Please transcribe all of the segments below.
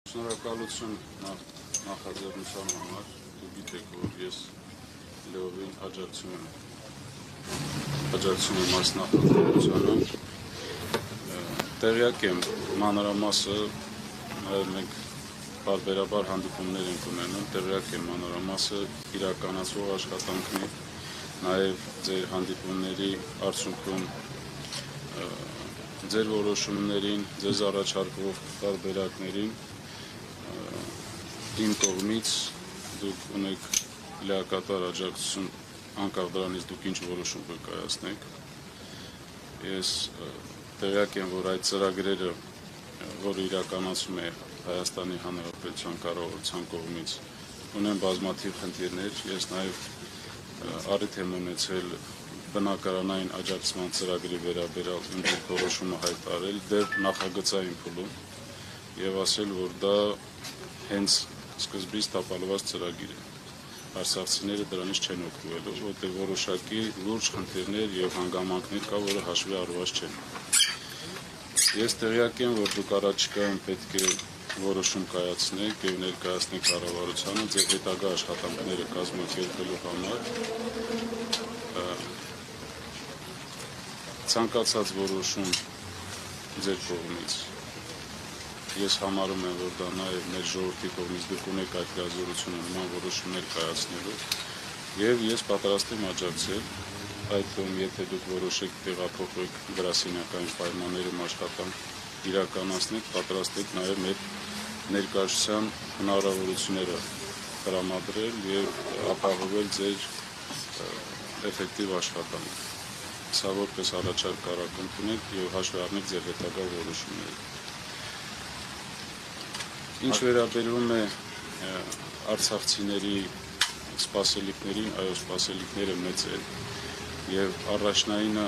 Շնորհակալություն նախաձեռնության համար, դուք գիտեք, որ ես լիովին աջակցում եմ այս նախաձեռնությանը, տեղյակ եմ մանրամասը, նաև մենք պարբերաբար հանդիպումներ ենք ունենում, տեղյակ եմ մանրամասը իրականացվող աշխատանքնի, նաև ձեր հանդիպումների արդյունքում ձեր որոշումներին, ձեզ առաջարկվող տարբերակներին իմ կողմից դուք ունեք լիակատար աջակցություն, անկախ դրանից դուք ինչ որոշում կայացնեք։ Ես տեղյակ եմ, որ այդ ծրագրերը, որը իրականացում է Հայաստանի Հանրապետության կառավարության կողմից, ունեն բազմաթիվ խնդիրներ։ Ես նաև առիթ եմ ունեցել բնակարանային աջակցման ծրագրի վերաբերյալ իմ որոշումը հայտարարել դեռ նախագծային փուլում եւ ասել, որ դա հենց սկզբից տապալված ծրագիր է։ Արցախցիները դրանից չեն օգտվելու, որտեղ որոշակի լուրջ խնդիրներ եւ հանգամանքներ կա, որը հաշվի առնված չեն։ Ես տեղյակ եմ, որ դուք առաջիկայում պետք է որոշում կայացնեք եւ ներկայացնեք կառավարությանը ձեր հետագա աշխատանքները կազմակերպելու համար։ Ցանկացած որոշում ձեր կողմից ես համարում եմ, որ դա նաև մեր ժողովրդի կողմից դուք ունեք այդ լիազորությունը նման որոշումներ կայացնելու եւ ես պատրաստ եմ աջակցել, այդ թվում եթե դուք որոշեք տեղափոխեք գրասենյակային պայմաններում աշխատանք իրականացնեք, պատրաստ եք նաև մեր ներկայացության հնարավորությունները տրամադրել եւ ապահովել ձեր էֆեկտիվ աշխատանք։ Սա որպես առաջարկ կարաք ընդունեք եւ հաշվի առնեք ձեր հետագա որոշումները։ Ինչ վերաբերում է արցախցիների սպասելիքներին, այո, սպասելիքները մեծ են եւ առաջնայինը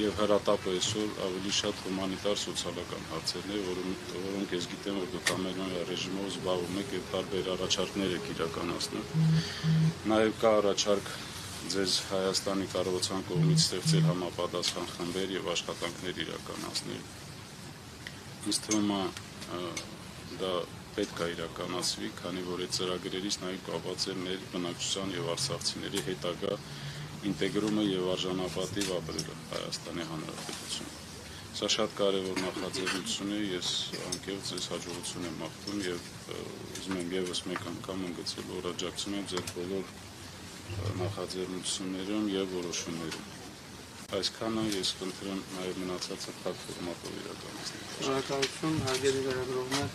եւ հրատապը այսօր ավելի շատ հումանիտար սոցիալական հարցերն է, որոնք ես գիտեմ, որ դուք ամենօրյա ռեժիմով զբաղվում եք եւ տարբեր առաջարկներ եք իրականացնում։ Նաեւ կա առաջարկ ձեզ Հայաստանի կառավարության կողմից ստեղծել համապատասխան խմբեր եւ աշխատանքներ իրականացնել։ Ինձ թվում է դա պետք է իրականացվի, քանի որ այդ ծրագրերից նաև կապված է մեր բնակչության եւ արցախցիների հետագա ինտեգրումը եւ արժանապատիվ ապրելը Հայաստանի Հանրապետությունում։ Սա շատ կարեւոր նախաձեռնություն է, ես անկեղծ ձեզ հաջողություն եմ մաղթում եւ ուզում եմ եւս մեկ անգամ ընդգծել, որ աջակցում եմ ձեր բոլոր նախաձեռնություններում եւ որոշումներում։ Այսքանը ես խնդրեմ նաև մնացածը փակ ֆորմատով իրականացնել։ Շնորհակալություն, հարգելի լրագրողներ։